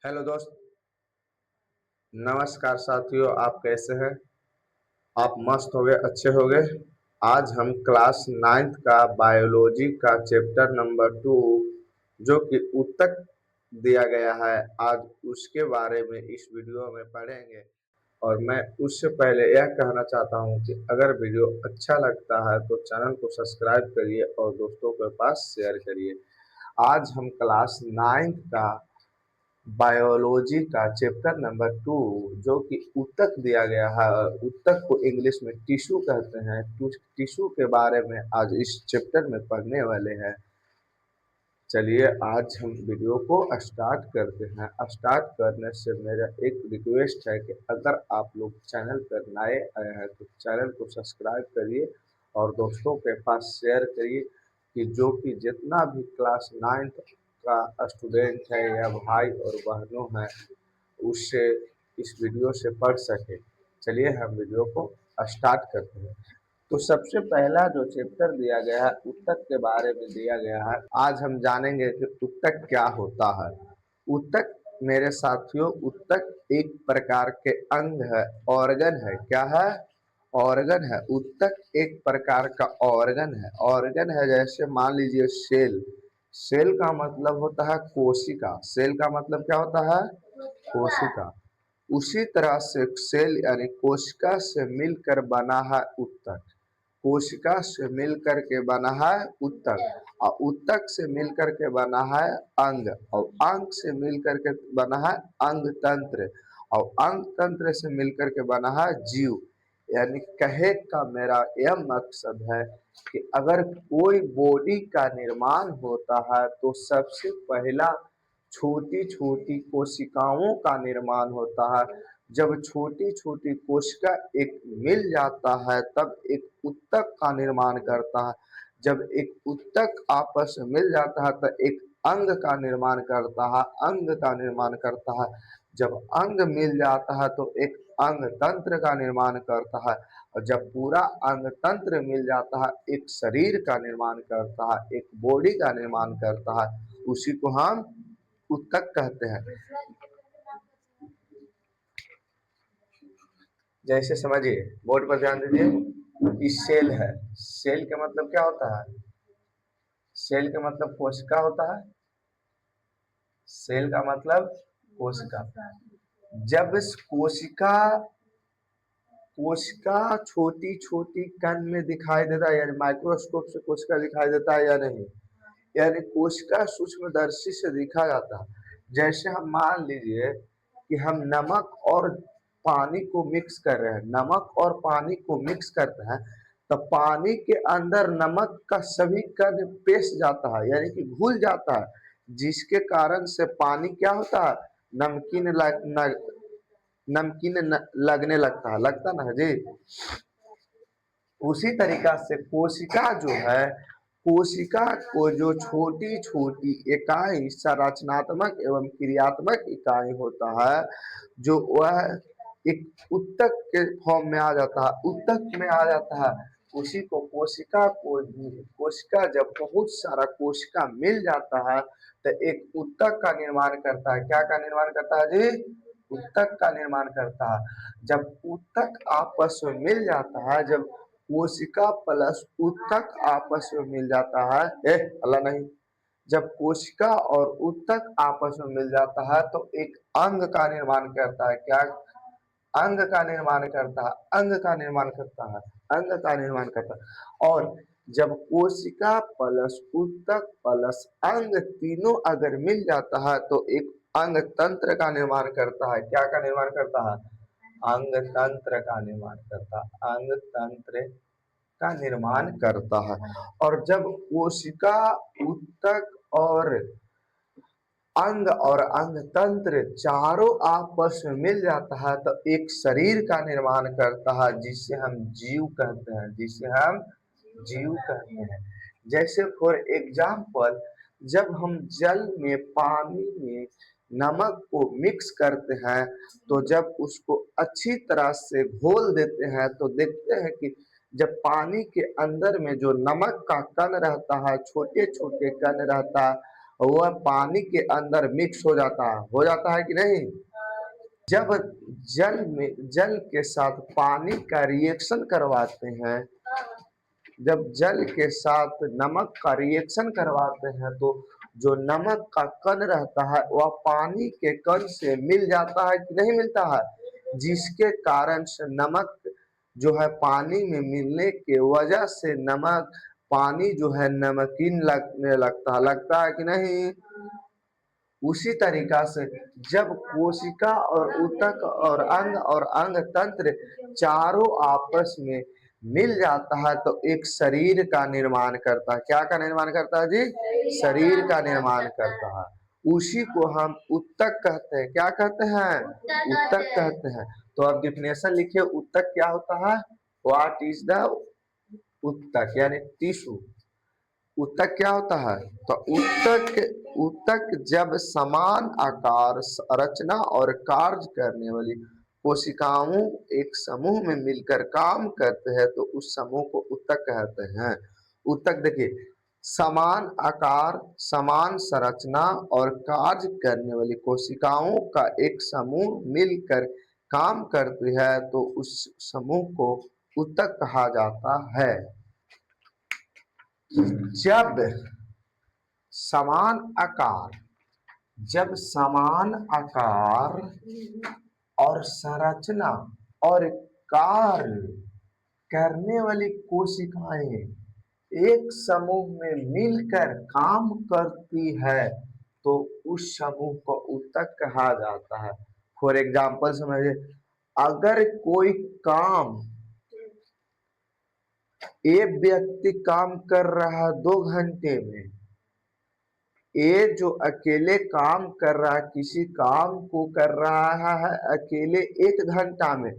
Hello दोस्त। नमस्कार साथियों, आप कैसे हैं? आप मस्त हो गए, अच्छे हो गए। आज हम क्लास नाइन्थ का बायोलॉजी का चैप्टर नंबर 2 जो कि ऊतक दिया गया है, आज उसके बारे में इस वीडियो में पढ़ेंगे। और मैं उससे पहले यह कहना चाहता हूं कि अगर वीडियो अच्छा लगता है तो चैनल को सब्सक्राइब करिए और दोस्तों के पास शेयर करिए। आज हम क्लास नाइन्थ का बायोलॉजी का चैप्टर नंबर 2 जो कि ऊतक दिया गया है, ऊतक को इंग्लिश में टिश्यू कहते हैं। टिश्यू के बारे में आज इस चैप्टर में पढ़ने वाले हैं। चलिए आज हम वीडियो को स्टार्ट करते हैं। स्टार्ट करने से मेरा एक रिक्वेस्ट है कि अगर आप लोग चैनल पर नए आए हैं तो चैनल को सब्सक्राइब करिए और दोस्तों के पास शेयर करिए कि जो कि जितना भी क्लास नाइन्थ का स्टूडेंट है या भाई और बहनों हैं उससे इस वीडियो से पढ़ सके। चलिए हम वीडियो को स्टार्ट करते हैं। तो सबसे पहला जो चैप्टर दिया गया है ऊतक के बारे में दिया गया है। आज हम जानेंगे कि ऊतक क्या होता है। ऊतक मेरे साथियों, ऊतक एक प्रकार के अंग है, ऑर्गन है। क्या है? ऑर्गन है। ऊतक एक प्रकार का ऑर्गन है। ऑर्गन है जैसे मान लीजिए सेल। सेल का मतलब होता है कोशिका। सेल का मतलब क्या होता है? कोशिका। उसी तरह से सेल यानी कोशिका से मिलकर बना है ऊतक। कोशिका से मिलकर के बना है ऊतक और ऊतक से मिलकर के बना है अंग और अंग से मिलकर के बना है अंग तंत्र और अंग तंत्र से मिलकर के बना है जीव। यानी कहे का मेरा यह मकसद है कि अगर कोई बॉडी का निर्माण होता है तो सबसे पहला छोटी छोटी कोशिकाओं का निर्माण होता है। जब छोटी छोटी कोशिका एक मिल जाता है तब एक ऊतक का निर्माण करता है। जब एक ऊतक आपस में मिल जाता है तो एक अंग का निर्माण करता है, अंग का निर्माण करता है। जब अंग मिल जाता है तो एक अंग तंत्र का निर्माण करता है और जब पूरा अंग तंत्र मिल जाता है एक शरीर का निर्माण करता है, एक बॉडी का निर्माण करता है। उसी को हम ऊतक कहते हैं। जैसे समझिए, बोर्ड पर ध्यान दीजिए। ये सेल है। सेल का मतलब क्या होता है? सेल का मतलब कोशिका होता है। सेल का मतलब कोशिका। जब इस कोशिका कोशिका छोटी छोटी कण में दिखाई देता है, यानी माइक्रोस्कोप से कोशिका दिखाई देता है या नहीं? यानी कोशिका सूक्ष्मदर्शी से देखा जाता है। जैसे हम मान लीजिए कि हम नमक और पानी को मिक्स कर रहे हैं, नमक और पानी को मिक्स करते हैं तो पानी के अंदर नमक का सभी कण पेश जाता है, यानी कि घुल जाता है, जिसके कारण से पानी क्या होता है? नमकीन लगने लगता है। लगता ना जी। उसी तरीका से कोशिका जो है, कोशिका को जो छोटी छोटी इकाई संरचनात्मक एवं क्रियात्मक इकाई होता है जो वह एक ऊतक के फॉर्म में आ जाता है, ऊतक में आ जाता है। उसी को कोशिका जब बहुत सारा कोशिका मिल जाता है तो एक ऊतक का निर्माण करता है। क्या का निर्माण करता है जी? ऊतक का निर्माण करता है। जब ऊतक आपस में मिल जाता है, जब कोशिका प्लस ऊतक आपस में मिल जाता है, अल्लाह नहीं, जब कोशिका और ऊतक आपस में मिल जाता है तो एक अंग का निर्माण करता है। क्या? अंग का निर्माण करता है। अंग का निर्माण करता है। अंग का निर्माण करता है। और जब कोशिका प्लस ऊतक प्लस अंग तीनों अगर मिल जाता है तो एक अंग तंत्र का निर्माण करता है। क्या का निर्माण करता है? अंग तंत्र का निर्माण करता है। अंग तंत्र का निर्माण करता है। और जब कोशिका ऊतक और अंग तंत्र चारों आपस में मिल जाता है तो एक शरीर का निर्माण करता है जिसे हम जीव कहते हैं, जिसे हम जीव कहते हैं। जैसे फॉर एग्जाम्पल, जब हम जल में पानी में नमक को मिक्स करते हैं तो जब उसको अच्छी तरह से घोल देते हैं तो देखते हैं कि जब पानी के अंदर में जो नमक का कण रहता है, छोटे छोटे कण रहता है, और वह पानी के अंदर मिक्स हो जाता है कि नहीं। जब जल के साथ पानी का रिएक्शन करवाते हैं, जब जल के साथ नमक का रिएक्शन करवाते हैं तो जो नमक का कण रहता है वह पानी के कण से मिल जाता है कि नहीं मिलता है, जिसके कारण से नमक जो है पानी में मिलने के वजह से नमक पानी जो है नमकीन लगने लगता है कि नहीं। उसी तरीका से जब कोशिका और ऊतक और अंग तंत्र चारों आपस में मिल जाता है तो एक शरीर का निर्माण करता है। क्या का निर्माण करता है जी? शरीर का निर्माण करता है। उसी को हम ऊतक कहते हैं। क्या कहते हैं? ऊतक कहते हैं। तो अब डिफिनेशन लिखिए, ऊतक क्या होता है? व्हाट इज द ऊतक यानी टिश्यू। ऊतक क्या होता है? तो ऊतक जब समान आकार, संरचना और कार्य करने वाली कोशिकाओं एक समूह में मिलकर काम करते हैं तो उस समूह को ऊतक कहते हैं। ऊतक देखिए, समान आकार, समान संरचना और कार्य करने वाली कोशिकाओं का एक समूह मिलकर काम करती है तो उस समूह को ऊतक कहा जाता है। जब समान आकार, जब समान आकार और संरचना और कार्य करने वाली कोशिकाएं एक समूह में मिलकर काम करती है तो उस समूह को ऊतक कहा जाता है। फॉर एग्जाम्पल समझिए, अगर कोई काम, एक व्यक्ति काम कर रहा है 2 घंटे में, ये जो अकेले काम कर रहा है, किसी काम को कर रहा है अकेले 1 घंटा में,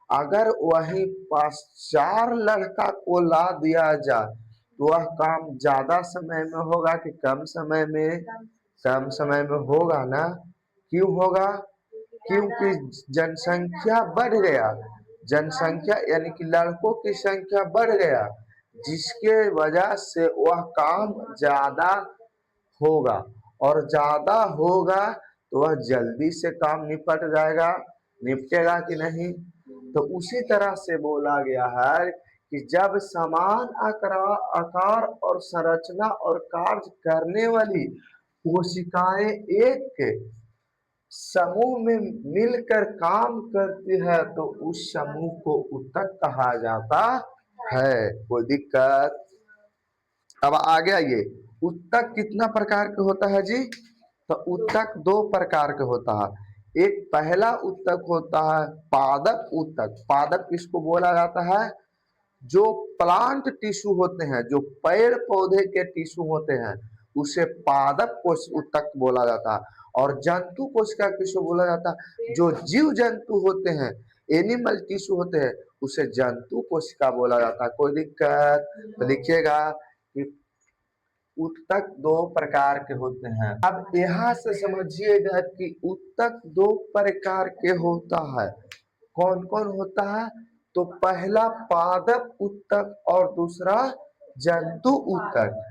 अगर वही पास 4 लड़का को ला दिया जाए तो वह काम ज्यादा समय में होगा कि कम समय में? कम समय में होगा ना। क्यों होगा? क्योंकि जनसंख्या बढ़ गया, जनसंख्या यानी कि लड़कों की संख्या बढ़ गया, जिसके वजह से वह काम ज्यादा होगा और ज्यादा होगा तो वह जल्दी से काम निपट जाएगा। निपटेगा कि नहीं? तो उसी तरह से बोला गया है कि जब समान आकार और संरचना और कार्य करने वाली कोशिकाएं एक समूह में मिलकर काम करती है तो उस समूह को ऊतक कहा जाता है। कोई दिक्कत? अब आगे आइए, ऊतक कितना प्रकार के होता है जी? तो ऊतक 2 प्रकार के होता है। एक पहला ऊतक होता है पादप ऊतक। पादप किसको बोला जाता है? जो प्लांट टिश्यू होते हैं, जो पेड़ पौधे के टिश्यू होते हैं, उसे पादप कोश ऊतक बोला जाता है। और जंतु कोशिका किसको बोला जाता है? जो जीव जंतु होते हैं, एनिमल टिश्यू होते हैं, उसे जंतु कोशिका बोला जाता है। कोई दिक्कत? तो लिखिएगा कि ऊतक 2 प्रकार के होते हैं। अब यहाँ से समझिएगा कि ऊतक 2 प्रकार के होता है। कौन कौन होता है? तो पहला पादप ऊतक और दूसरा जंतु ऊतक।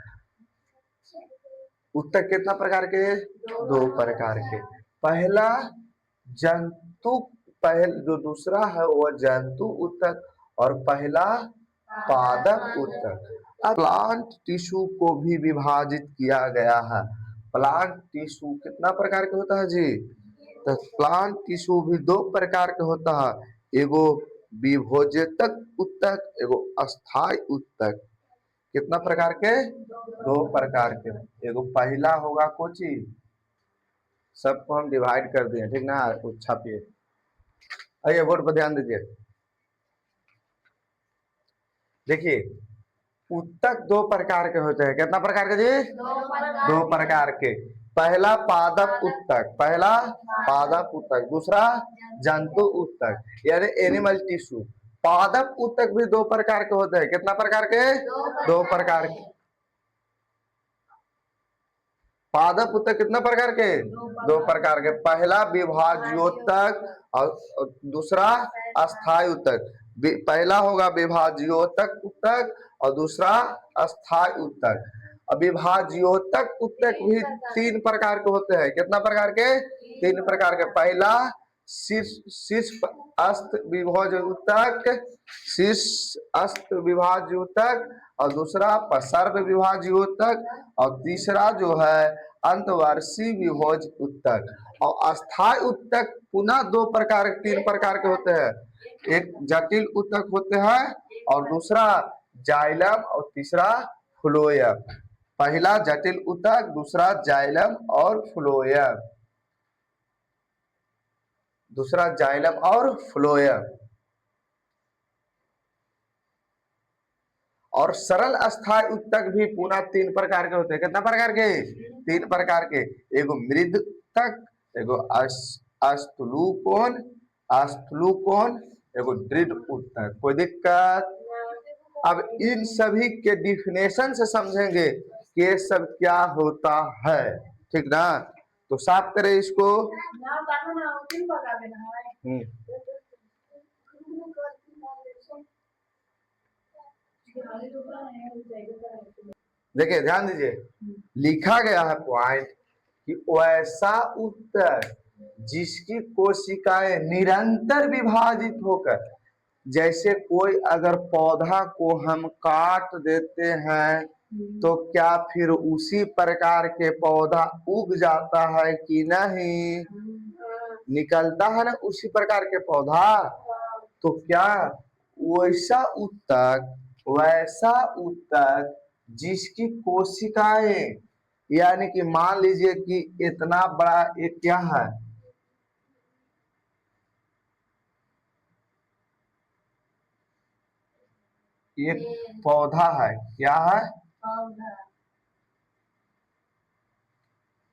ऊतक कितना प्रकार के? 2 प्रकार के। पहला जंतु, जो दूसरा है वह जंतु ऊतक और पहला पादप ऊतक। अब प्लांट टिश्यू को भी विभाजित किया गया है। प्लांट टिश्यू कितना प्रकार के होता है जी? तो प्लांट टिश्यू भी 2 प्रकार के होता है। एगो विभोजक ऊतक, एगो अस्थायी ऊतक। कितना प्रकार के? 2 प्रकार के। एगो पहला होगा कोची, सबको हम डिवाइड कर दिए, ठीक ना? छापिए, आइए बोर्ड पर ध्यान दीजिए। देखिए, ऊतक 2 प्रकार के होते हैं। कितना प्रकार के जी? 2 प्रकार के। पहला पादप ऊतक, पहला पादप ऊतक, दूसरा जंतु ऊतक यानी एनिमल टिश्यू। पादप ऊतक भी 2 प्रकार के होते हैं। कितना प्रकार के? 2 प्रकार के। पादप ऊतक कितना प्रकार के? 2 प्रकार के। पहला विभाज्योतक और दूसरा अस्थायी ऊतक। पहला होगा विभाज्योतक ऊतक और दूसरा अस्थायी ऊतक। अविभाज्योतक उत्तक भी तीन प्रकार के होते हैं। कितना प्रकार के? तीन प्रकार के। पहला शीर्ष अस्त विभाज्य उत्तक, शीर्ष अस्त विभाज्य उत्तक, और दूसरा सर्व विभाज्य उत्तक, और तीसरा जो है अंतवर्षीय विभाज्य उत्तक। और अस्थायी उत्तक पुनः दो प्रकार, तीन प्रकार के होते हैं। एक जटिल उत्तक होते हैं, और दूसरा जाइलम, और तीसरा फ्लोएम। पहला जटिल उत्तक, दूसरा जाइलम और फ्लोएम, दूसरा जाइलम और फ्लोएम। और सरल अस्थायी उत्तक भी पुनः तीन प्रकार के होते हैं। कितना प्रकार के? तीन प्रकार के। एगो मृद उत्तक, एगो अस्तलुकोन, एगो दृढ़ उत्तक। कोई दिक्कत? अब इन सभी के डिफिनेशन से समझेंगे कि ये सब क्या होता है। ठीक ना? तो साफ करें इसको। देखिए ध्यान दीजिए, लिखा गया है पॉइंट कि वैसा उत्तर जिसकी कोशिकाएं निरंतर विभाजित होकर, जैसे कोई अगर पौधा को हम काट देते हैं तो क्या फिर उसी प्रकार के पौधा उग जाता है कि नहीं? निकलता है ना उसी प्रकार के पौधा। तो क्या वैसा उत्तक जिसकी कोशिकाएं, यानी कि मान लीजिए कि इतना बड़ा एक क्या है, एक पौधा है। क्या है?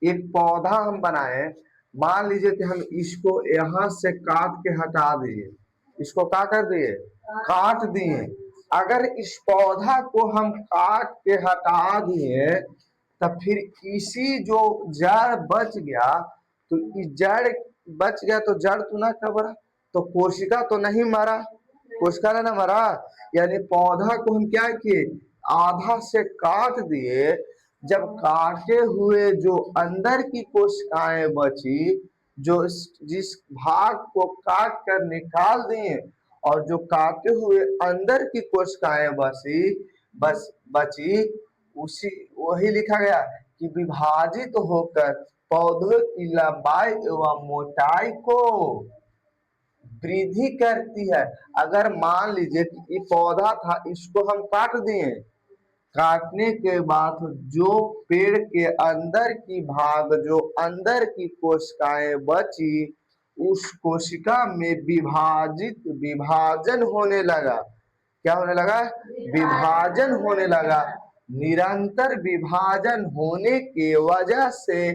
एक पौधा हम बनाए। मान लीजिए कि हम इसको यहां से काट के हटा दिए, इसको क्या कर दिए? काट दिए। अगर इस पौधा को हम काट के हटा दिए तब फिर इसी जो जड़ बच गया, तो इस जड़ बच गया तो जड़ तो ना कबरा, तो कोशिका तो नहीं मरा, कोशिका ना मरा। यानी पौधा को हम क्या किए? आधा से काट दिए। जब काटे हुए जो अंदर की कोशिकाएं बची, जो जिस भाग को काट कर निकाल दिए, और जो काटे हुए अंदर की कोशिकाएं बची, उसी वही लिखा गया कि विभाजित होकर पौधों की लंबाई एवं मोटाई को वृद्धि करती है। अगर मान लीजिए कि ये पौधा था, इसको हम काट दिए, काटने के बाद जो पेड़ के अंदर की भाग, जो अंदर की कोशिकाएं बची, उस कोशिका में विभाजन होने लगा। क्या होने लगा? विभाजन होने लगा। निरंतर विभाजन होने की वजह से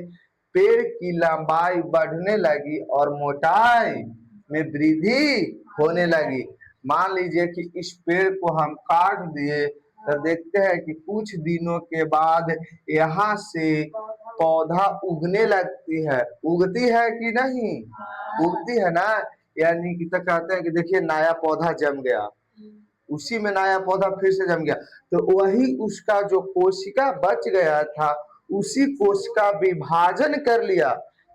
पेड़ की लंबाई बढ़ने लगी और मोटाई में वृद्धि होने लगी। मान लीजिए कि इस पेड़ को हम काट दिए, तो देखते हैं कि कुछ दिनों के बाद यहाँ से पौधा उगने लगती है। उगती है कि नहीं? उगती है ना। यानी कि तो कहते हैं कि देखिए नया पौधा जम गया, उसी में नया पौधा फिर से जम गया। तो वही उसका जो कोशिका बच गया था, उसी कोशिका विभाजन कर लिया।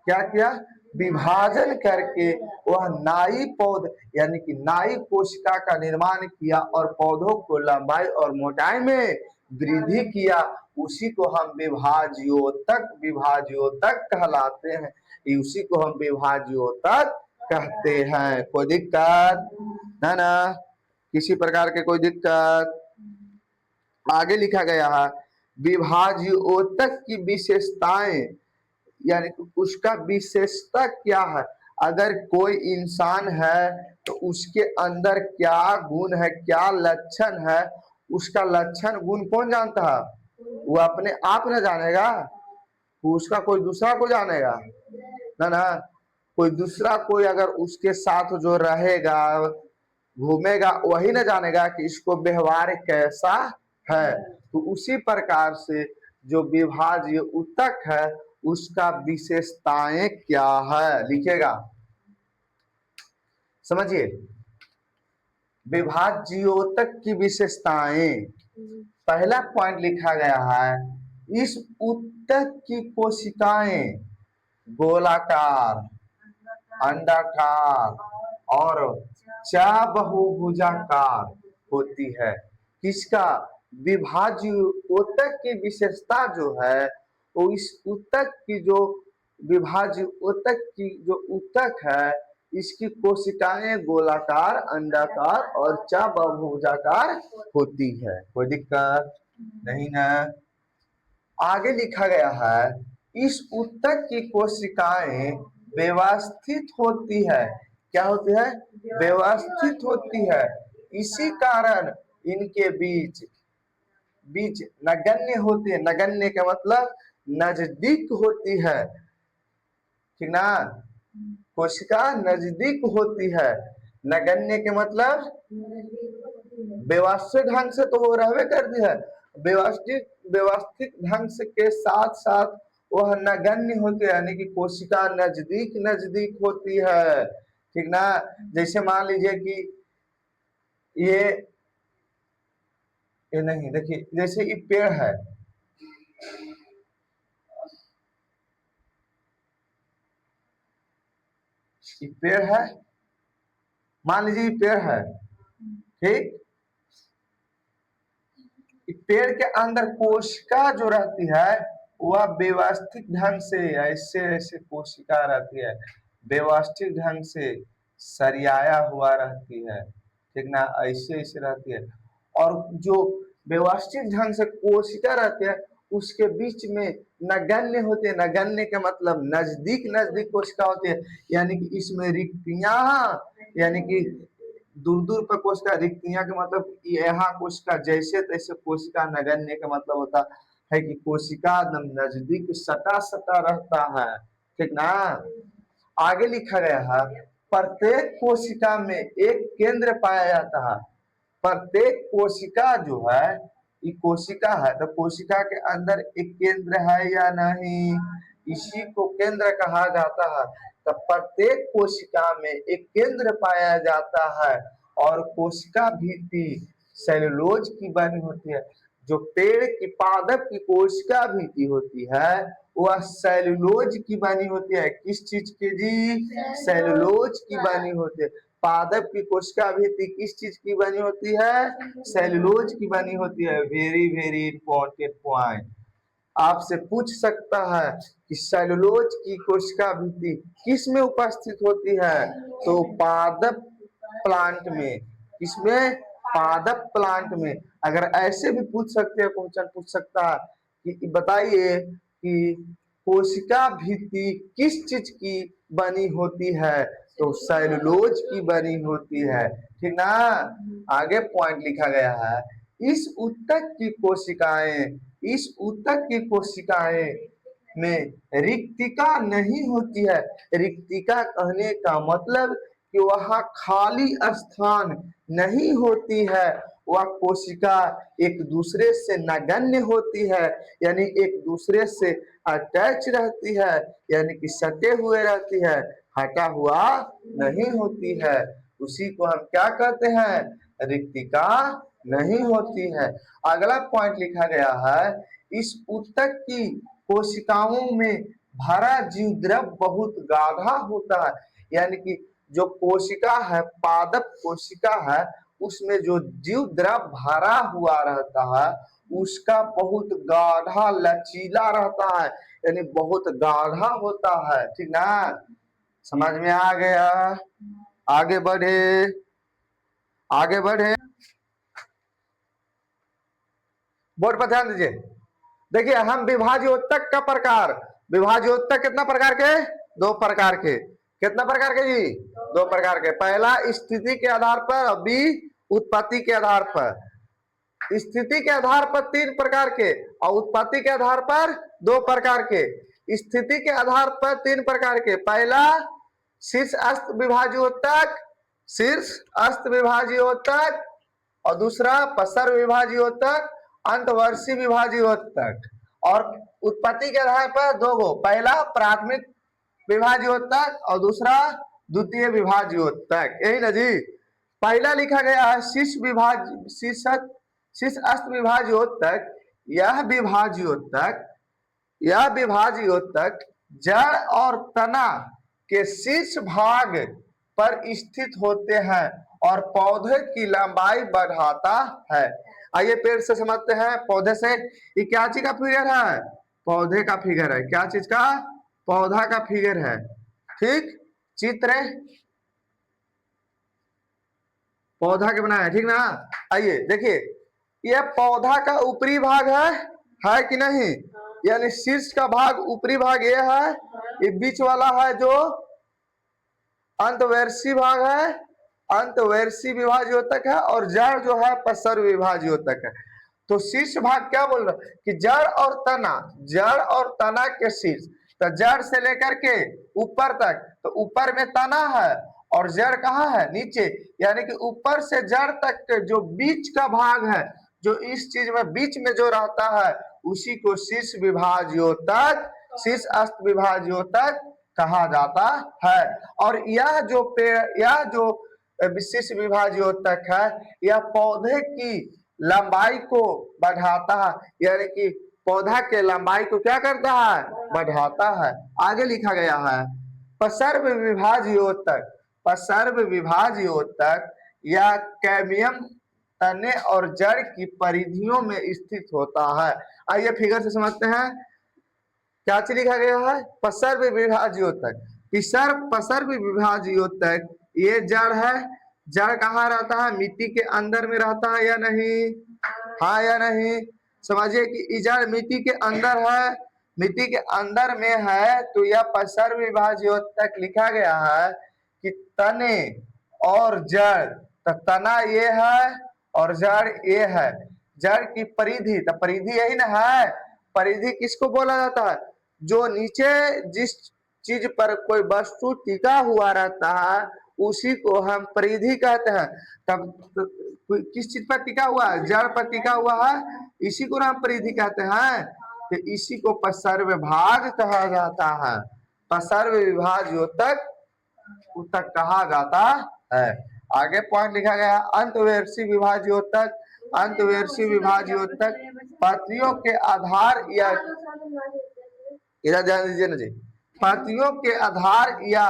क्या किया? विभाजन करके वह नई पौध, यानी कि नई कोशिका का निर्माण किया और पौधों को लंबाई और मोटाई में वृद्धि किया। उसी को हम विभाज्योतक कहलाते हैं। उसी को हम विभाज्योतक कहते हैं। कोई दिक्कत है ना? किसी प्रकार के कोई दिक्कत? आगे लिखा गया है विभाज्योतक की विशेषताएं, यानी उसका विशेषता क्या है। अगर कोई इंसान है तो उसके अंदर क्या गुण है, क्या लक्षण है, उसका लक्षण गुण कौन जानता है? वो अपने आप न जानेगा, उसका कोई दूसरा को जानेगा ना। कोई दूसरा कोई अगर उसके साथ जो रहेगा, घूमेगा, वही न जानेगा कि इसको व्यवहार कैसा है। तो उसी प्रकार से जो विभाज्य उत्तक है उसका विशेषताएं क्या है, लिखेगा। समझिए, विभाज्योतक की विशेषताएं, पहला पॉइंट लिखा गया है इस ऊतक की कोशिकाएं गोलाकार, अंडाकार और बहुभुजाकार होती है। किसका? विभाज्य ऊतक की विशेषता जो है वो इस ऊतक की जो विभाज्य ऊतक की जो ऊतक है इसकी कोशिकाएं गोलाकार, अंडाकार और बहुभुजाकार होती है। कोई दिक्कत नहीं ना? आगे लिखा गया है इस ऊतक की कोशिकाएं व्यवस्थित होती है। क्या होती है? व्यवस्थित होती है। इसी कारण इनके बीच बीच नगण्य होती है। नगण्य का मतलब नजदीक होती है, ठीक ना? कोशिका नजदीक होती है। नगण्य के मतलब व्यवस्थित ढंग से तो वो रहवे करती है, व्यवस्थित व्यवस्थित ढंग से के साथ साथ वह नगण्य होती है, यानी कि कोशिका नजदीक नजदीक होती है, ठीक ना? जैसे मान लीजिए कि ये नहीं, देखिए जैसे ये पेड़ है, ये पेड़ है, मान लीजिए ये पेड़ है, ठीक? पेड़ के अंदर कोशिका जो रहती है वह व्यवस्थित ढंग से ऐसे ऐसे कोशिका रहती है, व्यवस्थित ढंग से सरियाया हुआ रहती है, ठीक ना? ऐसे ऐसे रहती है। और जो व्यवस्थित ढंग से कोशिका रहती है उसके बीच में नगण्य होते हैं। नगण्य का मतलब नजदीक नजदीक कोशिका होती है, यानी कि इसमें रिक्तियां, यानी कि दूर दूर पर कोशिका, रिक्तियां का मतलब यहाँ कोशिका जैसे तैसे कोशिका। नगण्य का मतलब होता है कि कोशिका नजदीक सटा सटा रहता है, ठीक ना? आगे लिखा गया है प्रत्येक कोशिका में एक केंद्र पाया जाता है। प्रत्येक कोशिका जो है, ये कोशिका है तो कोशिका के अंदर एक केंद्र है या नहीं, इसी को केंद्र कहा जाता है। तो प्रत्येक कोशिका में एक केंद्र पाया जाता है और कोशिका भित्ति सेलुलोज की बनी होती है। जो पेड़ की पादप की कोशिका भित्ति होती है वह सेलुलोज की बनी होती है। किस चीज की जी? सेलुलोज की बनी होती है। पादप की कोशिका भित्ति किस चीज की बनी होती है? सेलुलोज की बनी होती है। वेरी वेरी इंपॉर्टेंट पॉइंट, आपसे पूछ सकता है कि सेलुलोज की कोशिका भित्ति किस में उपस्थित होती है? तो पादप प्लांट में। किसमें? पादप प्लांट में। अगर ऐसे भी पूछ सकते हैं, क्वेश्चन पूछ सकता है कि बताइए कि कोशिका भित्ति किस चीज की बनी होती है? तो सेलुलोज की बनी होती है, ठीक ना? आगे पॉइंट लिखा गया है इस ऊतक की कोशिकाएं, इस ऊतक की कोशिकाएं में रिक्तिका नहीं होती है। रिक्तिका कहने का मतलब कि वहां खाली स्थान नहीं होती है। वह कोशिका एक दूसरे से नगण्य होती है, यानी एक दूसरे से अटैच रहती है, यानी कि सटे हुए रहती है, हटा हुआ नहीं होती है। उसी को हम क्या कहते हैं? रिक्तिका नहीं होती है। अगला पॉइंट लिखा गया है इस ऊतक की कोशिकाओं में भरा जीव द्रव बहुत गाढ़ा होता है, यानी कि जो कोशिका है, पादप कोशिका है, उसमें जो जीव द्रव भरा हुआ रहता है उसका बहुत गाढ़ा लचीला रहता है, यानी बहुत गाढ़ा होता है, ठीक ना? समझ में आ गया? आगे बढ़े, आगे बढ़े। बोर्ड पर ध्यान दीजिए। देखिए हम विभाज्योतक का प्रकार, विभाज्योतक कितना प्रकार के? दो प्रकार के। कितना प्रकार के जी? दो प्रकार के। पहला स्थिति के आधार पर और बी उत्पत्ति के आधार पर। स्थिति के आधार पर तीन प्रकार के और उत्पत्ति के आधार पर दो प्रकार के। स्थिति के आधार पर तीन प्रकार के। पहला शीर्ष अस्त विभाज्योतक, शीर्ष अस्त विभाज्योतक, और दूसरा पसर विभाज्योतक, अंतवर्षी विभाज्योतक। और उत्पत्ति के आधार पर दो गो, पहला प्राथमिक विभाज्योतक और दूसरा द्वितीय विभाज्योतक। यही ना जी? पहला लिखा गया है शीर्ष विभाज शीर्ष अस्त विभाज्योतक। यह विभाज्योतक जड़ और तना के शीर्ष भाग पर स्थित होते हैं और पौधे की लंबाई बढ़ाता है। आइए पेड़ से समझते हैं, पौधे से। ये क्या चीज का फिगर है? पौधे का फिगर है। क्या चीज का? पौधा का फिगर है। ठीक, चित्र पौधा के बनाया है, ठीक ना। आइए देखिए, यह पौधा का ऊपरी भाग है कि नहीं? यानी शीर्ष का भाग, ऊपरी भाग ये है। ये बीच वाला है जो अंतवर्षी भाग है, अंतवर्षी विभाज्योतक है, और जड़ जो है पसर विभाज्योतक है। तो शीर्ष भाग क्या बोल रहा है कि जड़ और तना के शीर्ष, तो जड़ से लेकर के ऊपर तक, तो ऊपर में तना है और जड़ कहाँ है? नीचे। यानी कि ऊपर से जड़ तक के जो बीच का भाग है, जो इस चीज में बीच में जो रहता है, उसी को शीर्ष विभाज्योतक, शीर्ष अस्त विभाज्योतक कहा जाता है। और यह जो विशिष्ट विभाज्योतक है, यह पौधे की लंबाई को बढ़ाता है। यानी कि पौधा के लंबाई को क्या करता है? बढ़ाता है। आगे लिखा गया है पसर्व विभाज्योतक या कैम्बियम तने और जड़ की परिधियों में स्थित होता है। आइए फिगर से समझते हैं क्या चीज लिखा गया है? पसर्व विभाज्योतक। पसर्व विभाज्योतक ये जड़ है। जड़ कहाँ रहता है? मिट्टी के अंदर में रहता है या नहीं? हाँ या नहीं? समझिए कि जड़ मिट्टी के अंदर है, मिट्टी के अंदर में है, तो यह पसर्व विभाज्योतक लिखा गया है कि तने और जड़, तो तना ये है और जड़ ये है। जड़ की परिधि, तो परिधि यही ना है। परिधि किसको बोला जाता है? जो नीचे जिस चीज पर कोई वस्तु टिका हुआ रहता है, उसी को हम परिधि कहते हैं। तब किस चीज पर टिका हुआ है? जड़ पर टिका हुआ है, इसी को हम परिधि कहते हैं। तो इसी को पसर्व भाग कहा जाता है। पसर्व विभाज्योतक तक कहा जाता है। आगे पॉइंट लिखा गया अंतवर्षी विभाज्योतक। अंतवर्षी विभाज्योतक पत्तियों के आधार या, इधर ध्यान दीजिए ना जी, पत्तियों के आधार या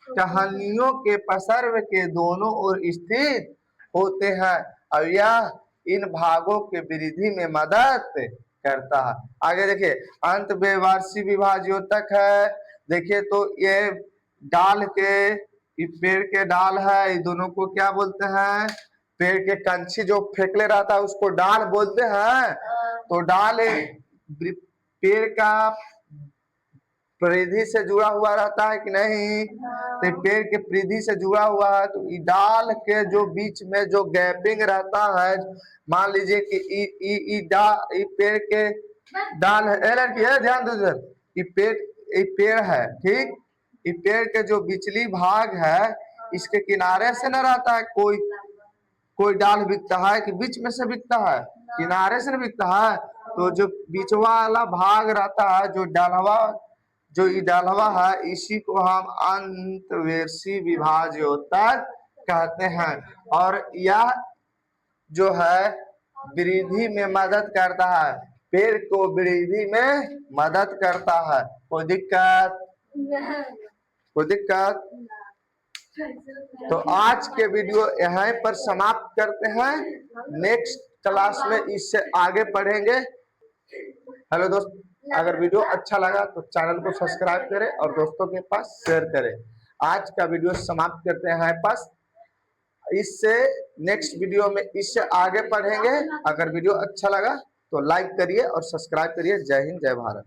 टहनियों के पसर्व के दोनों ओर स्थित होते हैं और यह इन भागों के वृद्धि में मदद करता है। आगे देखिए अंतर्वार्षी विभाज्योतक है। देखिए तो ये डाल के, पेड़ के डाल है, ये दोनों को क्या बोलते हैं? पेड़ के कंछी जो फेंकले रहता है उसको डाल बोलते हैं। तो डाल पेड़ का परिधि से जुड़ा हुआ रहता है कि नहीं? तो पेड़ के परिधि से जुड़ा हुआ है, तो डाल के जो बीच में जो गैपिंग रहता है, मान लीजिए कि पेड़ के डाल है, ध्यान दीजिए, ये पेड़ है, ठीक। ये पेड़ के जो बिचली भाग है, इसके किनारे से न रहता है कोई डाल बिकता है कि बीच में से बिकता है? किनारे से न बिकता है। तो जो बीच वाला भाग रहता है, जो डालवा है, इसी को हम अंतवर्षी विभाज्योतक कहते हैं। और यह जो है वृद्धि में मदद करता है, पेड़ को वृद्धि में मदद करता है। कोई दिक्कत? तो आज के वीडियो यहाँ पर समाप्त करते हैं। नेक्स्ट क्लास में इससे आगे पढ़ेंगे। हेलो दोस्त, अगर वीडियो अच्छा लगा तो चैनल को सब्सक्राइब करें और दोस्तों के पास शेयर करें। आज का वीडियो समाप्त करते हैं पास। इससे नेक्स्ट वीडियो में इससे आगे पढ़ेंगे। अगर वीडियो अच्छा लगा तो लाइक करिए और सब्सक्राइब करिए। जय हिंद, जय भारत।